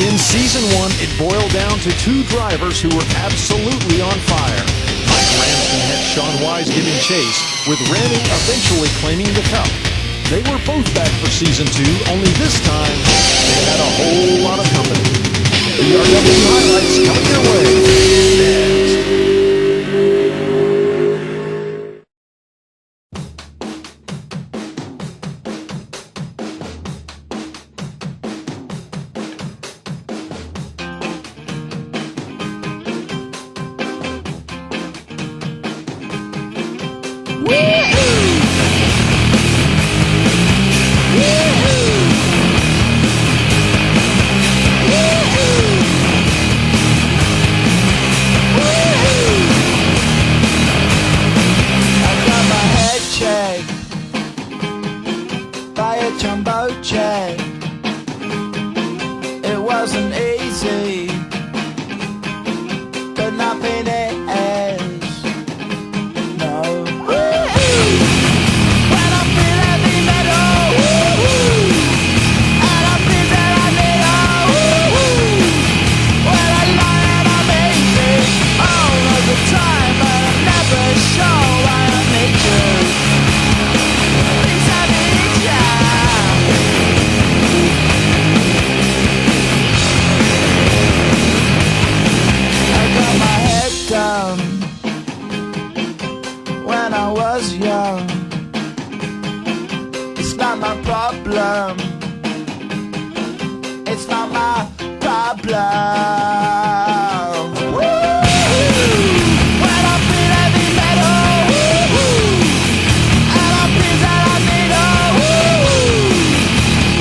In Season 1, it boiled down to two drivers who were absolutely on fire. Mike Ramsden had Sean Wise giving chase, with Randy eventually claiming the cup. They were both back for Season 2, only this time they had a whole lot of company. VRW highlights coming your way next. Jumbo jet. It wasn't easy, but nothing is. No. When I feel heavy metal, and I feel that I need when I lie and I'm easy all of the time, but I'm never sure why I need you. Please I need you. When I was young, it's not my problem. It's not my problem. When I feel heavy metal, and I feel that I need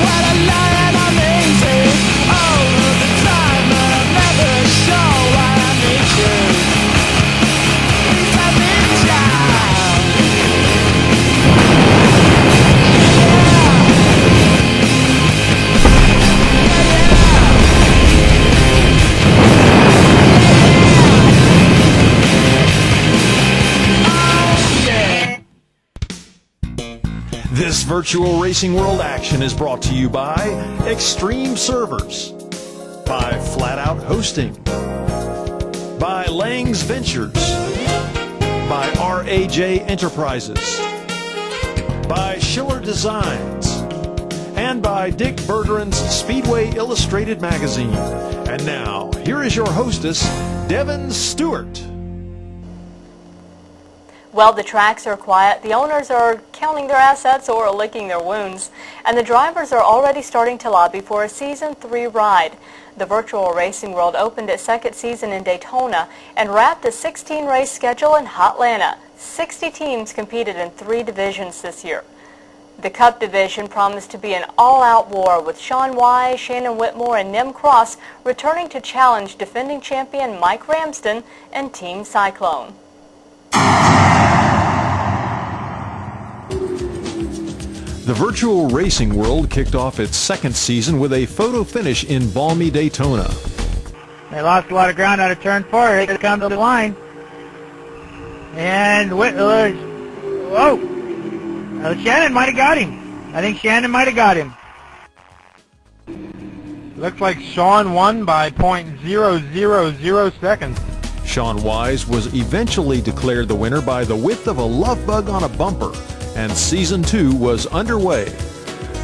when I lie and I'm easy all of the time, but I'm never sure why I need you. This virtual racing world action is brought to you by Extreme Servers, by Flat Out Hosting, by Lang's Ventures, by RAJ Enterprises, by Schiller Designs, and by Dick Bergeron's Speedway Illustrated Magazine. And now, here is your hostess, Devin Stewart. Well, the tracks are quiet, the owners are counting their assets or licking their wounds, and the drivers are already starting to lobby for a Season 3 ride. The virtual racing world opened its second season in Daytona and wrapped a 16-race schedule in Hotlanta. 60 teams competed in 3 divisions this year. The Cup division promised to be an all-out war, with Sean Wise, Shannon Whitmore, and Nim Cross returning to challenge defending champion Mike Ramsden and Team Cyclone. The virtual racing world kicked off its second season with a photo finish in balmy Daytona. They lost a lot of ground out of turn 4. Here comes the line. And Whitler, whoa! Shannon might have got him. I think Shannon might have got him. Looks like Sean won by .000 seconds. Sean Wise was eventually declared the winner by the width of a love bug on a bumper, and Season 2 was underway.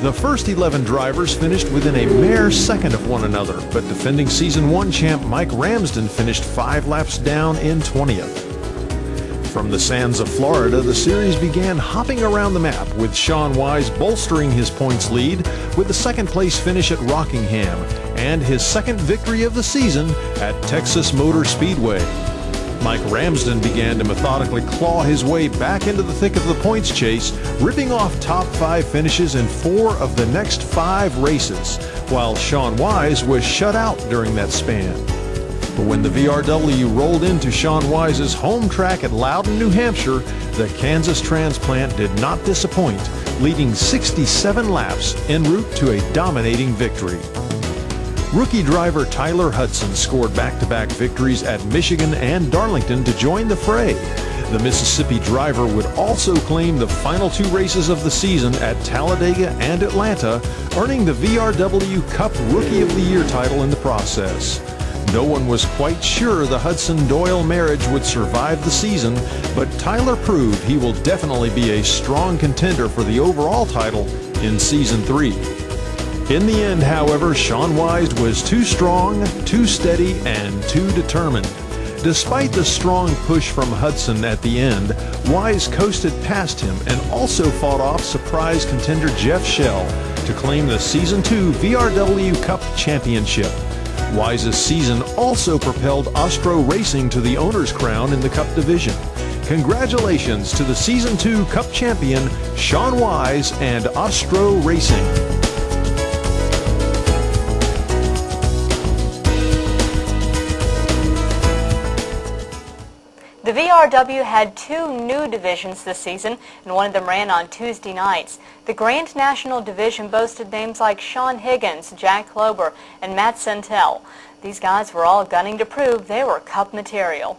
The first 11 drivers finished within a mere second of one another, but defending Season 1 champ Mike Ramsden finished 5 laps down in 20th. From the sands of Florida, the series began hopping around the map, with Sean Wise bolstering his points lead with the second-place finish at Rockingham and his second victory of the season at Texas Motor Speedway. Mike Ramsden began to methodically claw his way back into the thick of the points chase, ripping off top 5 finishes in 4 of the next 5 races, while Sean Wise was shut out during that span. But when the VRW rolled into Sean Wise's home track at Loudon, New Hampshire, the Kansas transplant did not disappoint, leading 67 laps en route to a dominating victory. Rookie driver Tyler Hudson scored back-to-back victories at Michigan and Darlington to join the fray. The Mississippi driver would also claim the final 2 races of the season at Talladega and Atlanta, earning the VRW Cup Rookie of the Year title in the process. No one was quite sure the Hudson-Doyle marriage would survive the season, but Tyler proved he will definitely be a strong contender for the overall title in Season 3. In the end, however, Sean Wise was too strong, too steady, and too determined. Despite the strong push from Hudson at the end, Wise coasted past him and also fought off surprise contender Jeff Shell to claim the Season 2 VRW Cup Championship. Wise's season also propelled Ostro Racing to the owner's crown in the Cup division. Congratulations to the Season 2 Cup champion, Sean Wise and Ostro Racing. The VRW had 2 new divisions this season, and one of them ran on Tuesday nights. The Grand National Division boasted names like Sean Higgins, Jack Klober, and Matt Santel. These guys were all gunning to prove they were Cup material.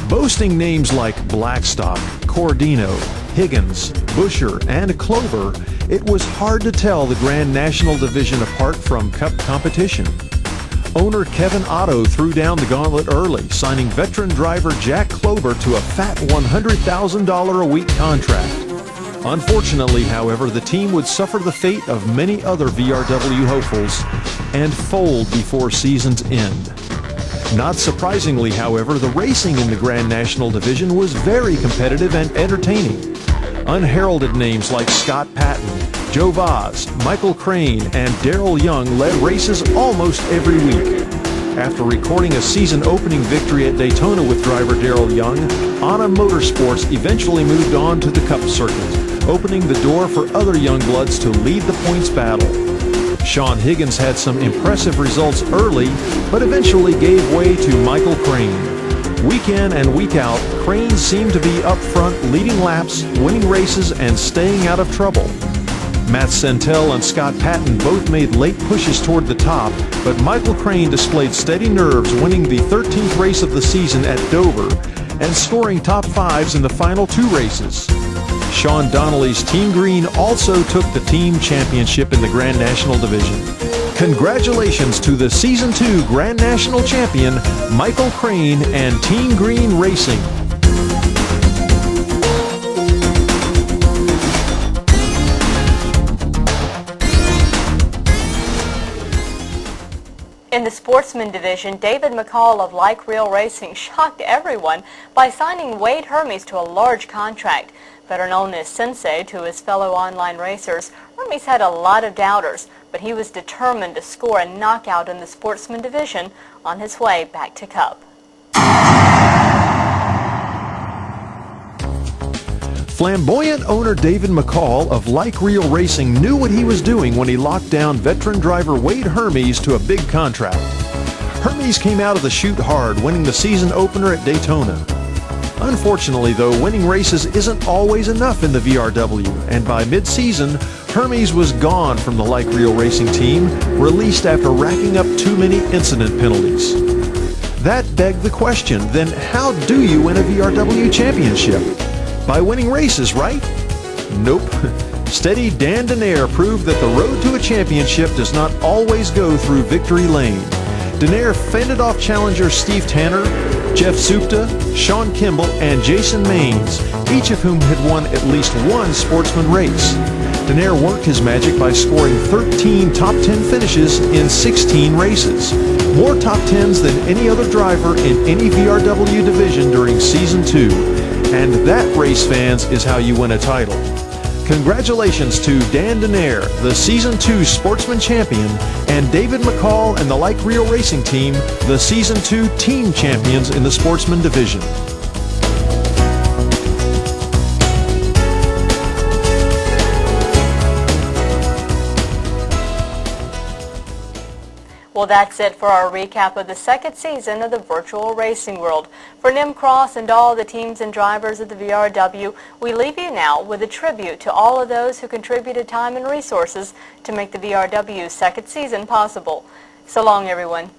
Boasting names like Blackstock, Cordino, Higgins, Busher, and Klober, it was hard to tell the Grand National Division apart from Cup competition. Owner Kevin Otto threw down the gauntlet early, signing veteran driver Jack Klober to a fat $100,000 a week contract. Unfortunately, however, the team would suffer the fate of many other VRW hopefuls and fold before season's end. Not surprisingly, however, the racing in the Grand National Division was very competitive and entertaining. Unheralded names like Scott Patton, Joe Vaz, Michael Crane, and Darrell Young led races almost every week. After recording a season-opening victory at Daytona with driver Darrell Young, Anna Motorsports eventually moved on to the Cup circuit, opening the door for other young bloods to lead the points battle. Sean Higgins had some impressive results early, but eventually gave way to Michael Crane. Week in and week out, Crane seemed to be up front, leading laps, winning races, and staying out of trouble. Matt Santel and Scott Patton both made late pushes toward the top, but Michael Crane displayed steady nerves, winning the 13th race of the season at Dover and scoring top 5s in the final 2 races. Sean Donnelly's Team Green also took the team championship in the Grand National Division. Congratulations to the Season 2 Grand National Champion, Michael Crane and Team Green Racing. In the Sportsman division, David McCall of Like Real Racing shocked everyone by signing Wade Hermes to a large contract. Better known as Sensei to his fellow online racers, Hermes had a lot of doubters, but he was determined to score a knockout in the Sportsman division on his way back to Cup. Flamboyant owner David McCall of Like Real Racing knew what he was doing when he locked down veteran driver Wade Hermes to a big contract. Hermes came out of the chute hard, winning the season opener at Daytona. Unfortunately, though, winning races isn't always enough in the VRW, and by mid-season, Hermes was gone from the Like Real Racing team, released after racking up too many incident penalties. That begged the question, then how do you win a VRW championship? By winning races, right? Nope. Steady Dan Denaire proved that the road to a championship does not always go through victory lane. Denaire fended off challengers Steve Tanner, Jeff Supta, Sean Kimball, and Jason Maines, each of whom had won at least one Sportsman race. Denaire worked his magic by scoring 13 top 10 finishes in 16 races, more top 10s than any other driver in any VRW division during Season 2. And that, race fans, is how you win a title. Congratulations to Dan Denaire, the Season 2 Sportsman Champion, and David McCall and the Like Real Racing team, the Season 2 Team Champions in the Sportsman Division. Well, that's it for our recap of the second season of the Virtual Racing World. For Nim Cross and all the teams and drivers of the VRW, we leave you now with a tribute to all of those who contributed time and resources to make the VRW's second season possible. So long, everyone.